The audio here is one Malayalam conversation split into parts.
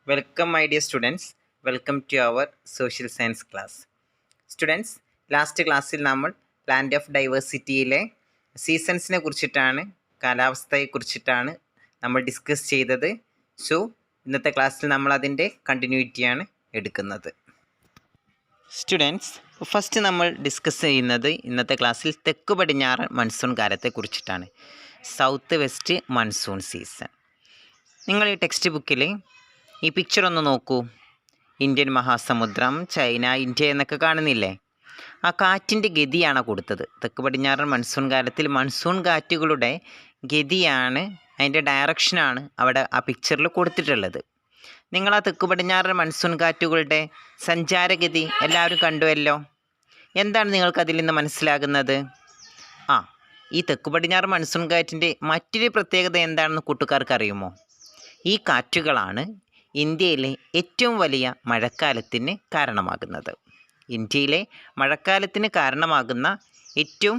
Welcome, my dear students. Welcome to our social science class. Students, last ക്ലാസ്സിൽ നമ്മൾ ലാൻഡ് ഓഫ് ഡൈവേഴ്സിറ്റിയിലെ സീസൺസിനെ കുറിച്ചിട്ടാണ്, കാലാവസ്ഥയെക്കുറിച്ചിട്ടാണ് നമ്മൾ ഡിസ്കസ് ചെയ്തത്. സോ ഇന്നത്തെ ക്ലാസ്സിൽ നമ്മൾ അതിൻ്റെ കണ്ടിന്യൂറ്റിയാണ് എടുക്കുന്നത്. സ്റ്റുഡൻസ്, ഫസ്റ്റ് നമ്മൾ ഡിസ്കസ് ചെയ്യുന്നത് ഇന്നത്തെ ക്ലാസ്സിൽ തെക്ക് പടിഞ്ഞാറൻ മൺസൂൺ കാലത്തെക്കുറിച്ചിട്ടാണ്. South west monsoon season. നിങ്ങൾ ഈ ടെക്സ്റ്റ് ബുക്കിൽ ഈ പിക്ചർ ഒന്ന് നോക്കൂ. ഇന്ത്യൻ മഹാസമുദ്രം, ചൈന, ഇന്ത്യ എന്നൊക്കെ കാണുന്നില്ലേ? ആ കാറ്റിൻ്റെ ഗതിയാണ് കൊടുത്തത്. തെക്ക് പടിഞ്ഞാറൻ മൺസൂൺ കാലത്തിൽ മൺസൂൺ കാറ്റുകളുടെ ഗതിയാണ്, അതിൻ്റെ ഡയറക്ഷനാണ് അവിടെ ആ പിക്ചറിൽ കൊടുത്തിട്ടുള്ളത്. നിങ്ങൾ ആ തെക്ക് പടിഞ്ഞാറൻ മൺസൂൺ കാറ്റുകളുടെ സഞ്ചാരഗതി എല്ലാവരും കണ്ടുവല്ലോ. എന്താണ് നിങ്ങൾക്ക് അതിൽ നിന്ന് മനസ്സിലാകുന്നത്? ഈ തെക്ക് പടിഞ്ഞാറൻ മൺസൂൺ കാറ്റിൻ്റെ മറ്റൊരു പ്രത്യേകത എന്താണെന്ന് കൂട്ടുകാർക്ക് അറിയുമോ? ഈ കാറ്റുകളാണ് ഇന്ത്യയിലെ ഏറ്റവും വലിയ മഴക്കാലത്തിന് കാരണമാകുന്നത്. ഇന്ത്യയിലെ മഴക്കാലത്തിന് കാരണമാകുന്ന ഏറ്റവും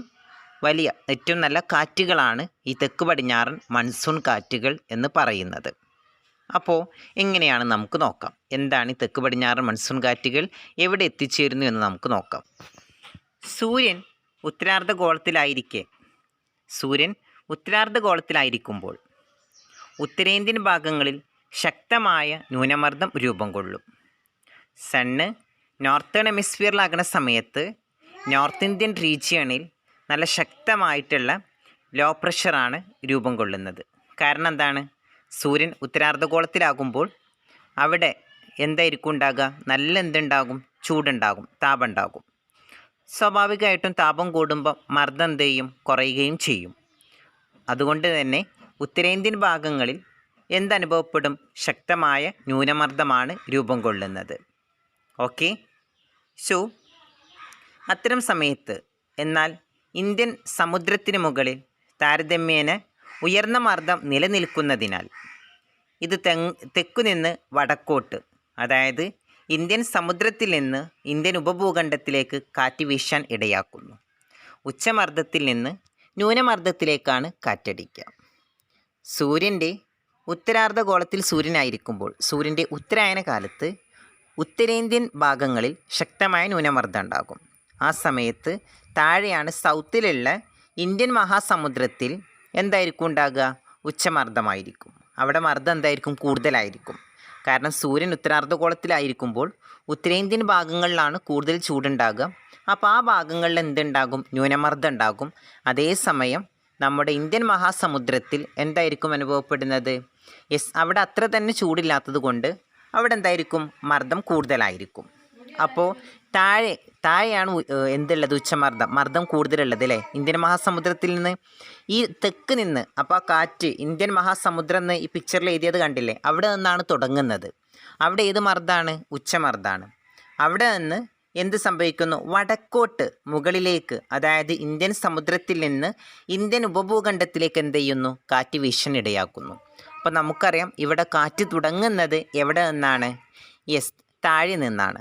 നല്ല കാറ്റുകളാണ് ഈ തെക്ക് പടിഞ്ഞാറൻ മൺസൂൺ കാറ്റുകൾ എന്ന് പറയുന്നത്. അപ്പോൾ എങ്ങനെയാണ് നമുക്ക് നോക്കാം. എന്താണ് ഈ തെക്ക് പടിഞ്ഞാറൻ മൺസൂൺ കാറ്റുകൾ, എവിടെ എത്തിച്ചേരുന്നു എന്ന് നമുക്ക് നോക്കാം. സൂര്യൻ ഉത്തരാർദ്ധഗോളത്തിലായിരിക്കുമ്പോൾ ഉത്തരേന്ത്യൻ ഭാഗങ്ങളിൽ ശക്തമായ ന്യൂനമർദ്ദം രൂപം കൊള്ളും. സണ്ണ് നോർത്തേൺ ഹെമിസ്ഫിയറിലാകുന്ന സമയത്ത് നോർത്ത് ഇന്ത്യൻ റീജിയണിൽ നല്ല ശക്തമായിട്ടുള്ള ലോ പ്രഷറാണ് രൂപം കൊള്ളുന്നത്. കാരണം എന്താണ്? സൂര്യൻ ഉത്തരാർദ്ധഗോളത്തിലാകുമ്പോൾ അവിടെ എന്തായിരിക്കും ഉണ്ടാകുക? നല്ല എന്തുണ്ടാകും? ചൂടുണ്ടാകും, താപമുണ്ടാകും. സ്വാഭാവികമായിട്ടും താപം കൂടുമ്പോൾ മർദ്ദം എന്ത് ചെയ്യും? കുറയുകയും ചെയ്യും. അതുകൊണ്ട് തന്നെ ഉത്തരേന്ത്യൻ ഭാഗങ്ങളിൽ എന്തനുഭവപ്പെടും? ശക്തമായ ന്യൂനമർദ്ദമാണ് രൂപം കൊള്ളുന്നത്. ഓക്കെ. സോ അത്തരം സമയത്ത് എന്നാൽ ഇന്ത്യൻ സമുദ്രത്തിന് മുകളിൽ താരതമ്യേന ഉയർന്ന മർദ്ദം നിലനിൽക്കുന്നതിനാൽ ഇത് തെക്കുനിന്ന് വടക്കോട്ട്, അതായത് ഇന്ത്യൻ സമുദ്രത്തിൽ നിന്ന് ഇന്ത്യൻ ഉപഭൂഖണ്ഡത്തിലേക്ക് കാറ്റ് വീശാൻ ഇടയാക്കുന്നു. ഉച്ചമർദ്ദത്തിൽ നിന്ന് ന്യൂനമർദ്ദത്തിലേക്കാണ് കാറ്റടിക്കുക. സൂര്യൻ്റെ ഉത്തരാർദ്ധഗോളത്തിൽ സൂര്യനായിരിക്കുമ്പോൾ സൂര്യൻ്റെ ഉത്തരായന കാലത്ത് ഉത്തരേന്ത്യൻ ഭാഗങ്ങളിൽ ശക്തമായ ന്യൂനമർദ്ദം ഉണ്ടാകും. ആ സമയത്ത് താഴെയാണ് സൗത്തിലുള്ള ഇന്ത്യൻ മഹാസമുദ്രത്തിൽ എന്തായിരിക്കും ഉണ്ടാകുക? ഉച്ചമർദ്ദമായിരിക്കും. അവിടെ മർദ്ദം എന്തായിരിക്കും? കൂടുതലായിരിക്കും. കാരണം സൂര്യൻ ഉത്തരാർദ്ധഗോളത്തിലായിരിക്കുമ്പോൾ ഉത്തരേന്ത്യൻ ഭാഗങ്ങളിലാണ് കൂടുതൽ ചൂടുണ്ടാകുക. അപ്പോൾ ആ ഭാഗങ്ങളിൽ എന്തുണ്ടാകും? ന്യൂനമർദ്ദം ഉണ്ടാകും. അതേസമയം നമ്മുടെ ഇന്ത്യൻ മഹാസമുദ്രത്തിൽ എന്തായിരിക്കും അനുഭവപ്പെടുന്നത്? അവിടെ അത്ര തന്നെ ചൂടില്ലാത്തത് കൊണ്ട് അവിടെ എന്തായിരിക്കും? മർദ്ദം കൂടുതലായിരിക്കും. അപ്പോൾ താഴെയാണ് എന്തുള്ളത്? മർദ്ദം കൂടുതലുള്ളത് അല്ലേ? ഇന്ത്യൻ മഹാസമുദ്രത്തിൽ നിന്ന് ഈ തെക്ക് നിന്ന്. അപ്പോൾ ആ കാറ്റ് ഇന്ത്യൻ മഹാസമുദ്രം എന്ന് ഈ പിക്ചറിൽ എഴുതിയത് കണ്ടില്ലേ? അവിടെ നിന്നാണ് തുടങ്ങുന്നത്. അവിടെ ഏത് മർദ്ദമാണ്? ഉച്ചമർദ്ദമാണ്. അവിടെ നിന്ന് എന്ത് സംഭവിക്കുന്നു? വടക്കോട്ട് മുകളിലേക്ക്, അതായത് ഇന്ത്യൻ സമുദ്രത്തിൽ നിന്ന് ഇന്ത്യൻ ഉപഭൂഖണ്ഡത്തിലേക്ക് എന്ത് ചെയ്യുന്നു? കാറ്റ് വീശാനിടയാക്കുന്നു. അപ്പോൾ നമുക്കറിയാം ഇവിടെ കാറ്റ് തുടങ്ങുന്നത് എവിടെ നിന്നാണ്? താഴെ നിന്നാണ്.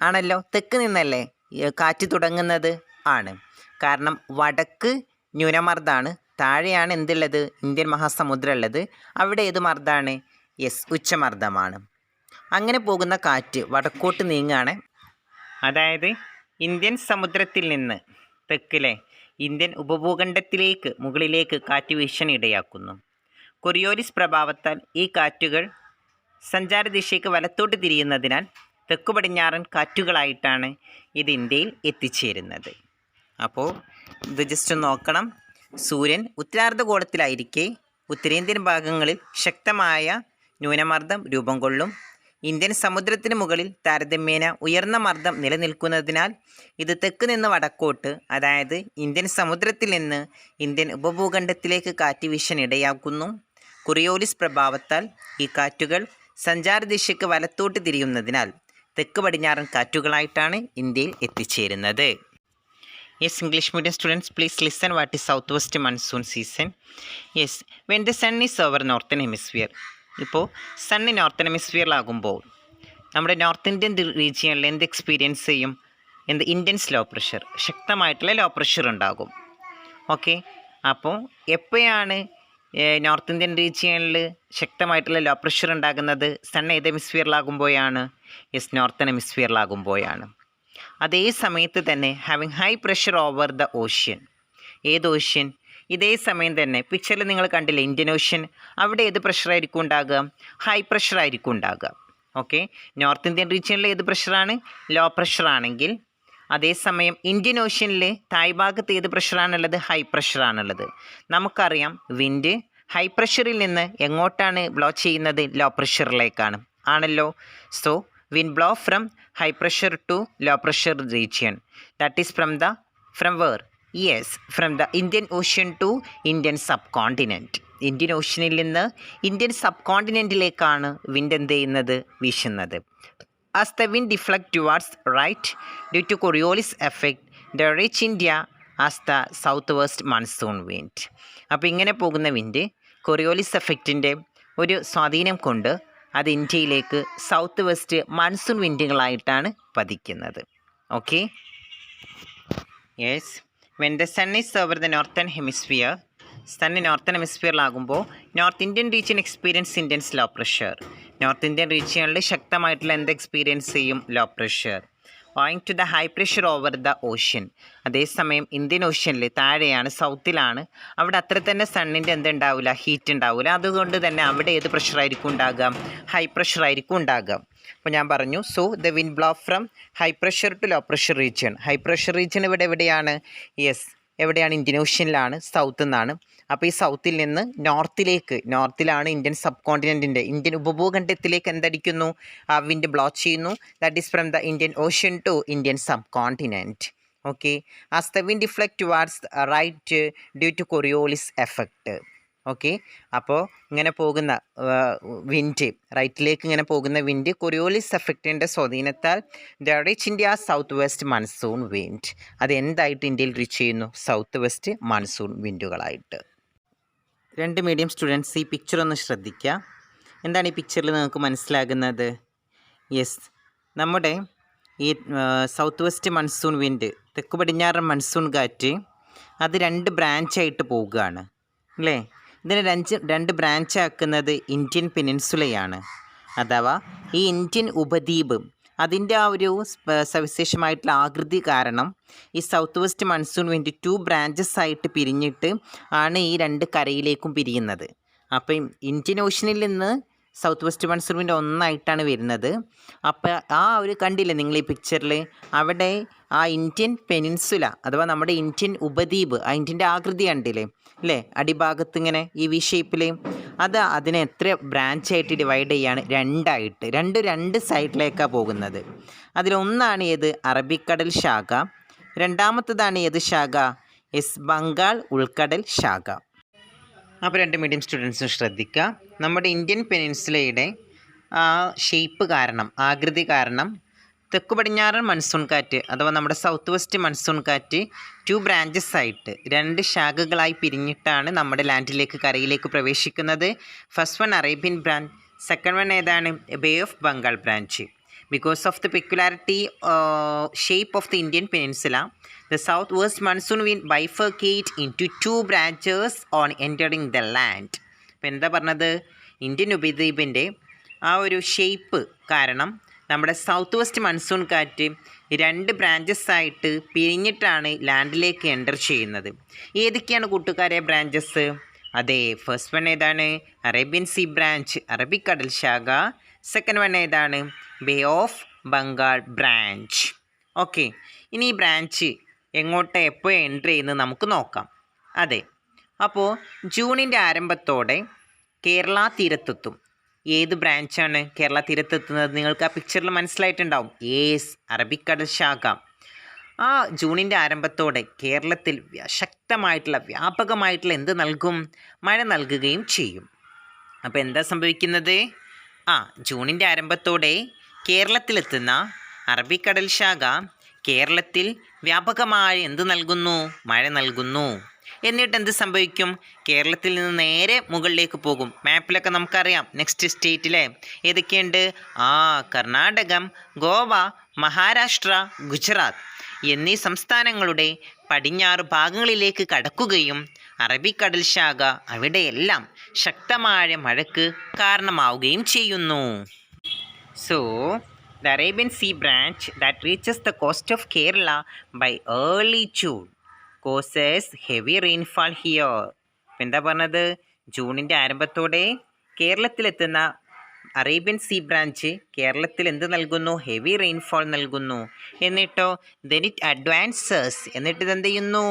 ആണല്ലോ, തെക്ക് നിന്നല്ലേ കാറ്റ് തുടങ്ങുന്നത്? ആണ്. കാരണം വടക്ക് ന്യൂനമർദ്ദമാണ്, താഴെയാണ് എന്തുള്ളത്? ഇന്ത്യൻ മഹാസമുദ്രം ഉള്ളത്. അവിടെ ഏത് മർദ്ദമാണ്? ഉച്ചമർദ്ദമാണ്. അങ്ങനെ പോകുന്ന കാറ്റ് വടക്കോട്ട് നീങ്ങുകയാണ്. അതായത് ഇന്ത്യൻ സമുദ്രത്തിൽ നിന്ന് തെക്കിലെ ഇന്ത്യൻ ഉപഭൂഖണ്ഡത്തിലേക്ക് മുകളിലേക്ക് കാറ്റ് വീശാൻ ഇടയാക്കുന്നു. കൊറിയോലിസ് പ്രഭാവത്താൽ ഈ കാറ്റുകൾ സഞ്ചാരദിശയ്ക്ക് വലത്തോട്ട് തിരിയുന്നതിനാൽ തെക്കു പടിഞ്ഞാറൻ കാറ്റുകളായിട്ടാണ് ഇത് ഇന്ത്യയിൽ എത്തിച്ചേരുന്നത്. അപ്പോൾ ഇത് ജസ്റ്റ് നോക്കണം. സൂര്യൻ ഉത്തരാർദ്ധഗോളത്തിലായിരിക്കെ ഉത്തരേന്ത്യൻ ഭാഗങ്ങളിൽ ശക്തമായ ന്യൂനമർദ്ദം രൂപം കൊള്ളും. ഇന്ത്യൻ സമുദ്രത്തിന് മുകളിൽ താരതമ്യേന ഉയർന്ന മർദ്ദം നിലനിൽക്കുന്നതിനാൽ ഇത് തെക്ക് നിന്ന് വടക്കോട്ട്, അതായത് ഇന്ത്യൻ സമുദ്രത്തിൽ നിന്ന് ഇന്ത്യൻ ഉപഭൂഖണ്ഡത്തിലേക്ക് കാറ്റ് വീശാൻ ഇടയാക്കുന്നു. കൊറിയോലിസ് പ്രഭാവത്താൽ ഈ കാറ്റുകൾ സഞ്ചാരദിശയ്ക്ക് വലത്തോട്ട് തിരിയുന്നതിനാൽ തെക്ക് പടിഞ്ഞാറൻ കാറ്റുകളായിട്ടാണ് ഇന്ത്യയിൽ എത്തിച്ചേരുന്നത്. Yes, English medium students, please listen. What is southwest monsoon season? Yes, when the sun is over northern hemisphere. ഇപ്പോൾ സണ്ണ് നോർത്തേൺ ഹെമിസ്ഫിയറിലാകുമ്പോൾ നമ്മുടെ നോർത്ത് ഇന്ത്യൻ റീജിയനിൽ എന്ത് എക്സ്പീരിയൻസ് ചെയ്യും? ഇൻറ്റൻസ് ലോ പ്രഷർ, ശക്തമായിട്ടുള്ള ലോ പ്രഷർ ഉണ്ടാകും. ഓക്കെ. അപ്പോൾ എപ്പോഴാണ് നോർത്ത് ഇന്ത്യൻ റീജിയനിൽ ശക്തമായിട്ടുള്ള ലോ പ്രഷർ ഉണ്ടാകുന്നത് സൺ ഏത് ഹെമിസ്ഫിയറിലാകുമ്പോഴാണ്? നോർത്തേൺ ഹെമിസ്ഫിയറിലാകുമ്പോഴാണ്. അതേ സമയത്ത് തന്നെ having high pressure over the ocean. ഏത് ഓഷ്യൻ? ഇതേ സമയം തന്നെ പിക്ചറിൽ നിങ്ങൾ കണ്ടില്ലേ ഇന്ത്യൻ ഓഷ്യൻ, അവിടെ ഏത് പ്രഷറായിരിക്കും ഉണ്ടാകുക? ഹൈ പ്രഷറായിരിക്കും ഉണ്ടാകുക. ഓക്കെ, നോർത്ത് ഇന്ത്യൻ റീജിയനിൽ ഏത് പ്രഷറാണ്? ലോ പ്രഷറാണെങ്കിൽ അതേസമയം ഇന്ത്യൻ ഓഷ്യനിൽ താഴ്ഭാഗത്ത് ഏത് പ്രഷറാണുള്ളത്? ഹൈ പ്രഷറാണുള്ളത്. നമുക്കറിയാം വിൻഡ് ഹൈ പ്രഷറിൽ നിന്ന് എങ്ങോട്ടാണ് ബ്ലോ ചെയ്യുന്നത്? ലോ പ്രഷറിലേക്കാണ് ആണല്ലോ. So wind blow from high pressure to low pressure region. That is from where? Yes, from the Indian ocean to Indian subcontinent. Indian ഓഷ്യനിൽ നിന്ന് ഇന്ത്യൻ സബ് കോണ്ടിനെൻറ്റിലേക്കാണ് വിൻഡ് എന്ത് ചെയ്യുന്നത്? വീശുന്നത്. As the wind deflects towards right due to Coriolis effect, they reach India as the southwest monsoon wind. അപ്പോൾ ഇങ്ങനെ പോകുന്ന വിൻഡ് കൊറിയോലിസ് എഫക്റ്റിൻ്റെ ഒരു സ്വാധീനം കൊണ്ട് അത് ഇന്ത്യയിലേക്ക് സൗത്ത് വെസ്റ്റ് മൺസൂൺ വിൻഡുകളായിട്ടാണ് പതിക്കുന്നത്. Okay, yes. When the sun is over the northern hemisphere, sun northern ഹെമിസ്ഫിയറിലാകുമ്പോൾ north Indian region experience intense low pressure. North Indian റീജിയനിൽ ശക്തമായിട്ടുള്ള എന്ത് എക്സ്പീരിയൻസ് ചെയ്യും? Low pressure. Owing to the high pressure over the ocean. അതേസമയം ഇന്ത്യൻ ഓഷ്യനിൽ താഴെയാണ്, സൗത്തിലാണ്, അവിടെ അത്ര തന്നെ സണ്ണിൻ്റെ എന്തുണ്ടാവില്ല? ഹീറ്റ് ഉണ്ടാവില്ല. അതുകൊണ്ട് തന്നെ അവിടെ ഏത് പ്രഷറായിരിക്കും ഉണ്ടാകുക? ഹൈ പ്രഷറായിരിക്കും ഉണ്ടാകുക. അപ്പോൾ ഞാൻ പറഞ്ഞു, so the wind blow from high pressure to low pressure region. High pressure region ഇവിടെ എവിടെയാണ്? യെസ്, എവിടെയാണ്? ഇന്ത്യൻ ഓഷ്യനിലാണ്, സൗത്ത് നിന്നാണ്. അപ്പോൾ ഈ സൗത്തിൽ നിന്ന് നോർത്തിലാണ് ഇന്ത്യൻ സബ് കോണ്ടിനെൻറ്റിൻ്റെ, ഇന്ത്യൻ ഉപഭൂഖണ്ഡത്തിലേക്ക് എന്തടിക്കുന്നു? ആ വിൻഡ് ബ്ലോ ചെയ്യുന്നു. That is from the Indian ocean to Indian subcontinent. Okay, as the wind deflect towards right due to Coriolis effect. Okay, അപ്പോൾ ഇങ്ങനെ പോകുന്ന വിൻഡ്, റൈറ്റിലേക്ക് ഇങ്ങനെ പോകുന്ന വിൻഡ് കൊറിയോളിസ് എഫക്റ്റിൻ്റെ സ്വാധീനത്താൽ the reach India south west monsoon wind. അത് എന്തായിട്ട് ഇന്ത്യയിൽ റീച്ച് ചെയ്യുന്നു? സൗത്ത് വെസ്റ്റ് മൺസൂൺ വിൻഡുകളായിട്ട്. രണ്ട് മീഡിയം സ്റ്റുഡൻസ് ഈ പിക്ചർ ഒന്ന് ശ്രദ്ധിക്കുക. എന്താണ് ഈ പിക്ചറിൽ നിങ്ങൾക്ക് മനസ്സിലാകുന്നത്? യെസ്, നമ്മുടെ ഈ സൗത്ത് വെസ്റ്റ് മൺസൂൺ വിൻഡ്, തെക്ക് പടിഞ്ഞാറൻ മൺസൂൺ കാറ്റ്, അത് രണ്ട് ബ്രാഞ്ചായിട്ട് പോവുകയാണ് അല്ലേ? ഇതിനെ രണ്ട് ബ്രാഞ്ച് ആക്കുന്നത് ഇന്ത്യൻ പെനിൻസുലയാണ്. അഥവാ ഈ ഇന്ത്യൻ ഉപദ്വീപ്, അതിൻ്റെ ആ ഒരു സവിശേഷമായിട്ടുള്ള ആകൃതി കാരണം ഈ south west monsoon wind 2 branches ആയിട്ട് പിരിഞ്ഞിട്ട് ആണ് ഈ രണ്ട് കരയിലേക്കും പിരിയുന്നത്. അപ്പം ഇന്ത്യൻ ഓഷ്യനിൽ നിന്ന് സൗത്ത് വെസ്റ്റ് മൺസൂൺ വിൻഡ് ഒന്നായിട്ടാണ് വരുന്നത്. അപ്പോൾ ആ ഒരു കണ്ടില്ലേ നിങ്ങൾ ഈ പിക്ചറിൽ, അവിടെ ആ ഇന്ത്യൻ പെനിൻസുല അഥവാ നമ്മുടെ ഇന്ത്യൻ ഉപദ്വീപ്, ആ ഇന്ത്യൻ്റെ ആകൃതി കണ്ടില്ലേ അല്ലേ? അടിഭാഗത്ത് ഇങ്ങനെ ഈ വി ഷേപ്പിൽ, അതിനെ എത്ര ബ്രാഞ്ചായിട്ട് ഡിവൈഡ് ചെയ്യാണ്? രണ്ടായിട്ട്, രണ്ട് സൈഡിലേക്കാണ് പോകുന്നത്. അതിലൊന്നാണ് ഏത്? അറബിക്കടൽ ശാഖ. രണ്ടാമത്തതാണ് ഏത് ശാഖ? ബംഗാൾ ഉൾക്കടൽ ശാഖ. അപ്പോൾ രണ്ട് മീഡിയം സ്റ്റുഡൻസും ശ്രദ്ധിക്കുക. നമ്മുടെ ഇന്ത്യൻ പെനിൻസുലയുടെ ഷേപ്പ് കാരണം, ആകൃതി കാരണം തെക്ക് പടിഞ്ഞാറൻ മൺസൂൺ കാറ്റ് അഥവാ നമ്മുടെ സൗത്ത് വെസ്റ്റ് മൺസൂൺ കാറ്റ് 2 ബ്രാഞ്ചസ് ആയിട്ട്, 2 ശാഖകളായി പിരിഞ്ഞിട്ടാണ് നമ്മുടെ ലാൻഡിലേക്ക്, കരയിലേക്ക് പ്രവേശിക്കുന്നത്. First one Arabian branch, second one ഏതാണ്? Bay of Bengal branch. Because of the peculiarity shape of the Indian peninsula, the southwest monsoon wind bifurcate into 2 branches on entering the land. അപ്പോൾ എന്താ പറഞ്ഞത്? ഇന്ത്യൻ ഉപദ്വീപിൻ്റെ ആ ഒരു ഷേപ്പ് കാരണം നമ്മുടെ സൗത്ത് വെസ്റ്റ് മൺസൂൺ കാറ്റ് 2 ബ്രാഞ്ചസ് ആയിട്ട് പിരിഞ്ഞിട്ടാണ് ലാൻഡിലേക്ക് എൻ്റർ ചെയ്യുന്നത്. ഏതൊക്കെയാണ് കൂട്ടുകാരെ ബ്രാഞ്ചസ്? അതെ, ഫസ്റ്റ് വൺ ഏതാണ്? അറേബ്യൻ സീ ബ്രാഞ്ച്, അറബിക്കടൽ ശാഖ. സെക്കൻഡ് വൺ ഏതാണ്? Bay of Bengal branch. Okay, ഇനി ഈ ബ്രാഞ്ച് എങ്ങോട്ട് എപ്പോൾ എൻ്റർ ചെയ്യുന്നത് നമുക്ക് നോക്കാം. അതെ, അപ്പോൾ ജൂണിൻ്റെ ആരംഭത്തോടെ കേരള തീരത്തെത്തും. ഏത് ബ്രാഞ്ചാണ് കേരള തീരത്തെത്തുന്നത്? നിങ്ങൾക്ക് ആ പിക്ചറിൽ മനസ്സിലായിട്ടുണ്ടാവും. അറബിക്കടൽ ശാഖ. ആ ജൂണിൻ്റെ ആരംഭത്തോടെ കേരളത്തിൽ ശക്തമായിട്ടുള്ള, വ്യാപകമായിട്ടുള്ള എന്ത് നൽകും? മഴ നൽകുകയും ചെയ്യും. അപ്പോൾ എന്താ സംഭവിക്കുന്നത്? ജൂണിൻ്റെ ആരംഭത്തോടെ കേരളത്തിലെത്തുന്ന അറബിക്കടൽ ശാഖ കേരളത്തിൽ വ്യാപകമായി എന്ത് നൽകുന്നു? മഴ നൽകുന്നു. എന്നിട്ട് എന്ത് സംഭവിക്കും? കേരളത്തിൽ നിന്ന് നേരെ മുകളിലേക്ക് പോകും. മാപ്പിലൊക്കെ നമുക്കറിയാം നെക്സ്റ്റ് സ്റ്റേറ്റിലെ ഏതൊക്കെയുണ്ട്? കർണാടകം, ഗോവ, മഹാരാഷ്ട്ര, ഗുജറാത്ത് എന്നീ സംസ്ഥാനങ്ങളുടെ പടിഞ്ഞാറ് ഭാഗങ്ങളിലേക്ക് കടക്കുകയും അറബിക്കടൽ ശാഖ അവിടെയെല്ലാം ശക്തമായ മഴയ്ക്ക് കാരണമാവുകയും ചെയ്യുന്നു. So the Arabian Sea branch that reaches the coast of Kerala by early June causes heavy rainfall here. എന്താ പറഞ്ഞത്? ജൂണിൻ്റെ ആരംഭത്തോടെ കേരളത്തിലെത്തുന്ന അറേബ്യൻ സീ ബ്രാഞ്ച് കേരളത്തിൽ എന്ത് നൽകുന്നു? ഹെവി റെയിൻഫോൾ നൽകുന്നു. എന്നിട്ടോ then it advances, എന്നിട്ട് ഇതെന്ത് ചെയ്യുന്നു?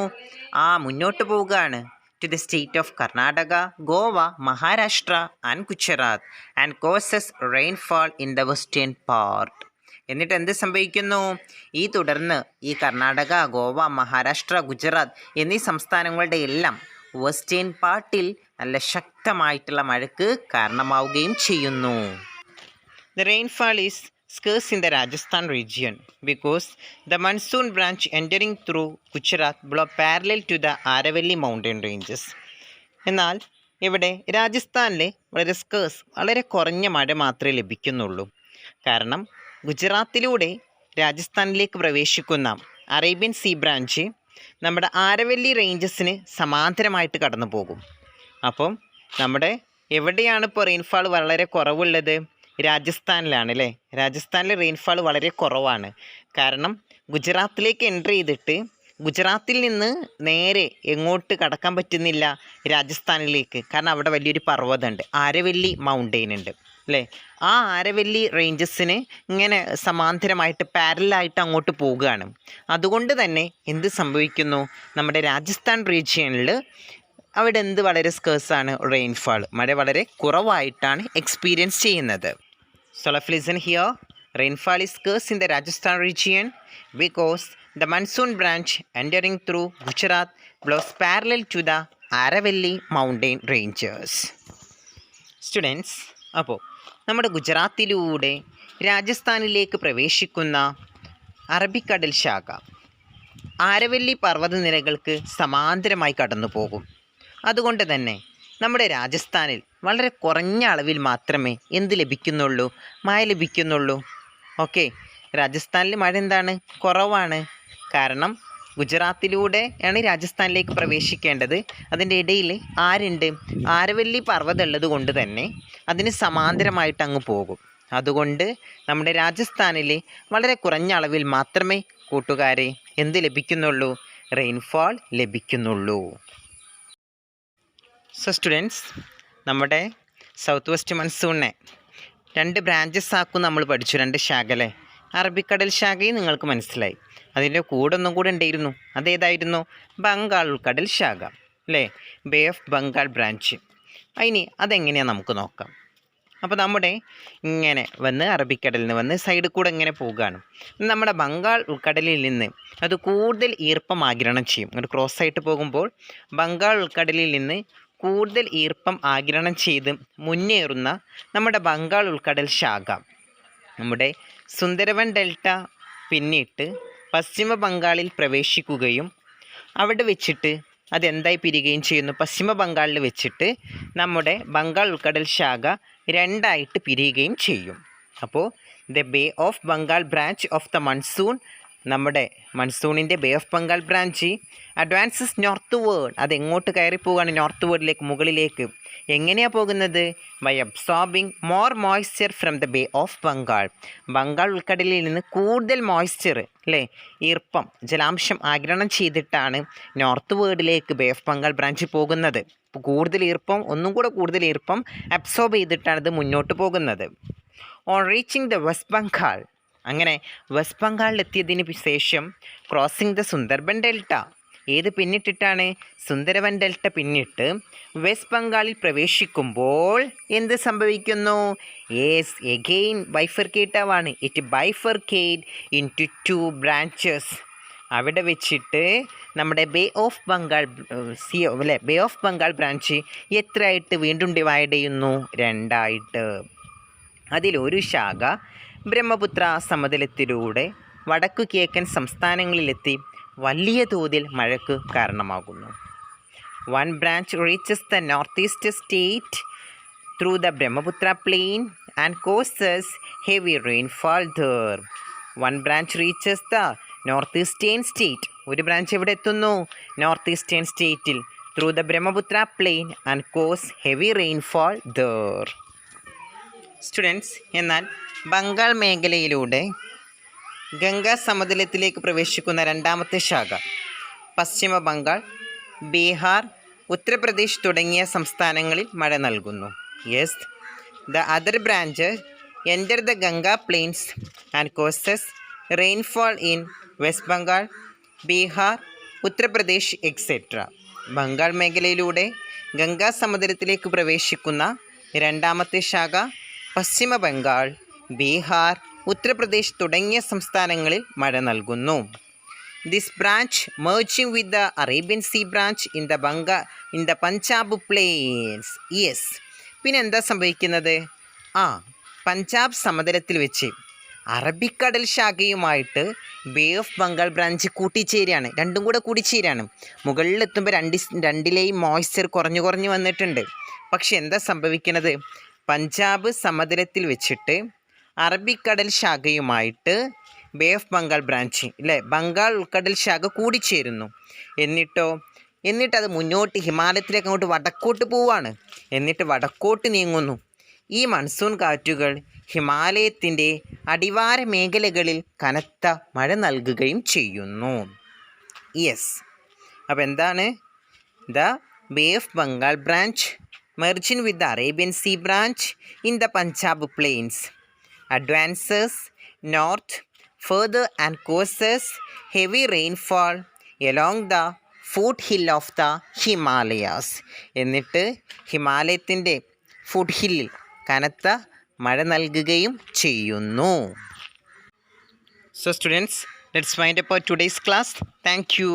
മുന്നോട്ട് പോവുകയാണ് to the state of Karnataka, Goa, Maharashtra and Gujarat and causes rainfall in the western part. എന്നിട്ട് എന്ത് സംഭവിക്കുന്നു? തുടർന്ന് ഈ കർണാടക, ഗോവ, മഹാരാഷ്ട്ര, ഗുജറാത്ത് എന്നീ സംസ്ഥാനങ്ങളുടെ എല്ലാം വെസ്റ്റേൺ പാർട്ടിൽ നല്ല ശക്തമായിട്ടുള്ള മഴയ്ക്ക് കാരണമാവുകയും ചെയ്യുന്നു. The rainfall is scarce in the Rajasthan region because the monsoon branch entering through Gujarat blow parallel to the Aravalli mountain ranges. എന്നാൽ ഇവിടെ രാജസ്ഥാനിൽ വളരെ സ്കേഴ്സ്, വളരെ കുറഞ്ഞ മഴ മാത്രമേ ലഭിക്കുന്നുള്ളൂ. കാരണം ഗുജറാത്തിലൂടെ രാജസ്ഥാനിലേക്ക് പ്രവേശിക്കുന്ന അറേബ്യൻ സീ ബ്രാഞ്ച് നമ്മുടെ ആരവല്ലി റേഞ്ചസിന് സമാന്തരമായിട്ട് കടന്നു പോകും. അപ്പം നമ്മുടെ എവിടെയാണ് ഇപ്പോൾ റെയിൻഫാൾ വളരെ കുറവുള്ളത്? രാജസ്ഥാനിലാണ് അല്ലേ? രാജസ്ഥാനിൽ റെയിൻഫാൾ വളരെ കുറവാണ്. കാരണം ഗുജറാത്തിലേക്ക് എൻട്രി ചെയ്തിട്ട് ഗുജറാത്തിൽ നിന്ന് നേരെ എങ്ങോട്ട് കടക്കാൻ പറ്റുന്നില്ല? രാജസ്ഥാനിലേക്ക്. കാരണം അവിടെ വലിയൊരു പർവ്വതമുണ്ട്, ആരവല്ലി മൗണ്ടെയിൻ ഉണ്ട് അല്ലേ? ആ ആരവല്ലി റേഞ്ചസിന് ഇങ്ങനെ സമാന്തരമായിട്ട് പാരലായിട്ട് അങ്ങോട്ട് പോവുകയാണ്. അതുകൊണ്ട് തന്നെ എന്ത് സംഭവിക്കുന്നു? നമ്മുടെ രാജസ്ഥാൻ റീജിയനിൽ അവിടെ എന്ത് വളരെ സ്കേഴ്സാണ്? റെയിൻഫാൾ, മഴ വളരെ കുറവായിട്ടാണ് എക്സ്പീരിയൻസ് ചെയ്യുന്നത്. So let's listen here. Rainfall is scarce in the Rajasthan region because the monsoon branch entering through Gujarat blows parallel to the Aravalli mountain ranges. Students, അപ്പോൾ നമ്മുടെ ഗുജറാത്തിലൂടെ രാജസ്ഥാനിലേക്ക് പ്രവേശിക്കുന്ന അറബിക്കടൽ ശാഖ ആരവല്ലി പർവ്വതനിരകൾക്ക് സമാന്തരമായി കടന്നു പോകും. അതുകൊണ്ട് തന്നെ നമ്മുടെ രാജസ്ഥാനിൽ വളരെ കുറഞ്ഞ അളവിൽ മാത്രമേ എന്ത് ലഭിക്കുന്നുള്ളൂ? മഴ ലഭിക്കുന്നുള്ളൂ. ഓക്കെ, രാജസ്ഥാനിൽ മഴ എന്താണ്? കുറവാണ്. കാരണം ഗുജറാത്തിലൂടെയാണ് രാജസ്ഥാനിലേക്ക് പ്രവേശിക്കേണ്ടത്. അതിൻ്റെ ഇടയിൽ ആരുണ്ട്? ആരവല്ലി പർവ്വതം ഉള്ളത് കൊണ്ട് തന്നെ അതിന് സമാന്തരമായിട്ട് അങ്ങ് പോകും. അതുകൊണ്ട് നമ്മുടെ രാജസ്ഥാനിൽ വളരെ കുറഞ്ഞ അളവിൽ മാത്രമേ കൂട്ടുകാരെ എന്ത് ലഭിക്കുന്നുള്ളൂ? റെയിൻഫാൾ ലഭിക്കുന്നുള്ളൂ. സോ സ്റ്റുഡൻസ്, നമ്മുടെ സൗത്ത് വെസ്റ്റ് മൺസൂണിനെ 2 ബ്രാഞ്ചസ് ആക്കും നമ്മൾ പഠിച്ചു, 2 ശാഖകളെ. അറബിക്കടൽ ശാഖയും നിങ്ങൾക്ക് മനസ്സിലായി. അതിൻ്റെ കൂടെ ഒന്നും കൂടെ ഉണ്ടായിരുന്നു. അതേതായിരുന്നു? ബംഗാൾ ഉൾക്കടൽ ശാഖ അല്ലേ? Bay of Bengal branch. ഇനി അതെങ്ങനെയാണ് നമുക്ക് നോക്കാം. അപ്പോൾ നമ്മുടെ ഇങ്ങനെ വന്ന് അറബിക്കടലിൽ നിന്ന് വന്ന് സൈഡിൽ കൂടെ ഇങ്ങനെ പോവുകയാണ്. നമ്മുടെ ബംഗാൾ ഉൾക്കടലിൽ നിന്ന് അത് കൂടുതൽ ഈർപ്പം ആഗിരണം ചെയ്യും. ഒരു ക്രോസ് ആയിട്ട് പോകുമ്പോൾ ബംഗാൾ ഉൾക്കടലിൽ നിന്ന് കൂടുതൽ ഈർപ്പം ആഗിരണം ചെയ്ത് മുന്നേറുന്ന നമ്മുടെ ബംഗാൾ ഉൾക്കടൽ ശാഖ നമ്മുടെ സുന്ദരവൻ ഡെൽറ്റ പിന്നിട്ട് പശ്ചിമ ബംഗാളിൽ പ്രവേശിക്കുകയും അവിടെ വെച്ചിട്ട് അതെന്തായി പിരിയുകയും ചെയ്യുന്നു? പശ്ചിമ ബംഗാളിൽ വെച്ചിട്ട് നമ്മുടെ ബംഗാൾ ഉൾക്കടൽ ശാഖ 2ആയിട്ട് പിരിയുകയും ചെയ്യും. അപ്പോൾ the bay of Bengal branch of the monsoon, നമ്മുടെ മൺസൂണിൻ്റെ bay of Bengal branch advances northward. അതെങ്ങോട്ട് കയറി പോവുകയാണ്? നോർത്ത് വേർഡിലേക്ക്, മുകളിലേക്ക്. എങ്ങനെയാണ് പോകുന്നത്? By absorbing more moisture from the bay of Bengal. Bengal ഉൾക്കടലിൽ നിന്ന് കൂടുതൽ മോയ്സ്ചർ അല്ലേ, ഈർപ്പം, ജലാംശം ആഗിരണം ചെയ്തിട്ടാണ് നോർത്ത് വേർഡിലേക്ക് ബേ ഓഫ് ബംഗാൾ ബ്രാഞ്ച് പോകുന്നത്. കൂടുതൽ ഈർപ്പം, ഒന്നും കൂടെ കൂടുതൽ ഈർപ്പം അബ്സോർബ് ചെയ്തിട്ടാണ് ഇത് മുന്നോട്ട് പോകുന്നത്. On reaching the west Bengal, അങ്ങനെ വെസ്റ്റ് ബംഗാളിലെത്തിയതിന് ശേഷം ക്രോസിംഗ് ദ സുന്ദർബൻ ഡെൽറ്റ, ഏത് പിന്നിട്ടിട്ടാണ്? സുന്ദരവൻ ഡെൽറ്റ പിന്നിട്ട് വെസ്റ്റ് ബംഗാളിൽ പ്രവേശിക്കുമ്പോൾ എന്ത് സംഭവിക്കുന്നു? യെസ്, എഗെയിൻ ബൈഫർക്കേറ്റ് ആവാണ്. It bifurcate in to 2 branches. അവിടെ വെച്ചിട്ട് നമ്മുടെ ബേ ഓഫ് ബംഗാൾ അല്ലേ, ബേ ഓഫ് ബംഗാൾ ബ്രാഞ്ച് എത്രയായിട്ട് വീണ്ടും ഡിവൈഡ് ചെയ്യുന്നു? 2ആയിട്ട്. അതിലൊരു ശാഖ ബ്രഹ്മപുത്ര സമതലത്തിലൂടെ വടക്കു കിഴക്കൻ സംസ്ഥാനങ്ങളിലെത്തി വലിയ തോതിൽ മഴയ്ക്ക് കാരണമാകുന്നു. 1 branch reaches the north east state through the Brahmaputra plain and causes heavy rainfall there. 1 branch reaches the north eastern state. ഒരു ബ്രാഞ്ച് എവിടെ എത്തുന്നു? നോർത്ത് ഈസ്റ്റേൺ സ്റ്റേറ്റിൽ. Through the Brahmaputra plain and cause heavy rainfall there. Students, എന്നാൽ ബംഗാൾ മേഖലയിലൂടെ ഗംഗാ സമതലത്തിലേക്ക് പ്രവേശിക്കുന്ന രണ്ടാമത്തെ ശാഖ പശ്ചിമ ബംഗാൾ, ബീഹാർ, ഉത്തർപ്രദേശ് തുടങ്ങിയ സംസ്ഥാനങ്ങളിൽ മഴ നൽകുന്നു. Yes, the other branch enter the Ganga plains and causes rainfall in west Bengal, Bihar, Uttar Pradesh etcetera. Bengal മേഖലയിലൂടെ ഗംഗാ സമതലത്തിലേക്ക് പ്രവേശിക്കുന്ന രണ്ടാമത്തെ ശാഖ പശ്ചിമ ബംഗാൾ, ബീഹാർ, ഉത്തർപ്രദേശ് തുടങ്ങിയ സംസ്ഥാനങ്ങളിൽ മഴ നൽകുന്നു. This branch merging with the Arabian Sea branch in the Punjab plains. Yes, പിന്നെ എന്താ സംഭവിക്കുന്നത്? പഞ്ചാബ് സമതലത്തിൽ വെച്ച് അറബിക്കടൽ ശാഖയുമായിട്ട് ബേ ഓഫ് ബംഗാൾ ബ്രാഞ്ച് കൂട്ടിച്ചേരുകയാണ്. രണ്ടും കൂടെ കൂടിച്ചേരുകയാണ്. മുകളിലെത്തുമ്പോൾ രണ്ടിലെയും മോയ്സ്ചർ കുറഞ്ഞു വന്നിട്ടുണ്ട്. പക്ഷെ എന്താ സംഭവിക്കുന്നത്? പഞ്ചാബ് സമതലത്തിൽ വെച്ചിട്ട് അറബിക്കടൽ ശാഖയുമായിട്ട് bay of Bengal branch Bengal ഉൾക്കടൽ ശാഖ കൂടിച്ചേരുന്നു. എന്നിട്ടത് മുന്നോട്ട് ഹിമാലയത്തിലേക്ക് അങ്ങോട്ട് വടക്കോട്ട് പോവുകയാണ്. എന്നിട്ട് വടക്കോട്ട് നീങ്ങുന്നു. ഈ മൺസൂൺ കാറ്റുകൾ ഹിമാലയത്തിൻ്റെ അടിവാര മേഖലകളിൽ കനത്ത മഴ നൽകുകയും ചെയ്യുന്നു. യെസ്, അപ്പോൾ എന്താണ്? The bay of Bengal branch merging with the Arabian Sea branch in the Punjab plains advances north further and causes heavy rainfall along the foothill of the Himalayas. എന്നിട്ട് ഹിമാലയത്തിൻ്റെ ഫുഡ് ഹില്ലിൽ കനത്ത മഴ നൽകുകയും ചെയ്യുന്നു. So students, let's wind up our today's class. Thank you.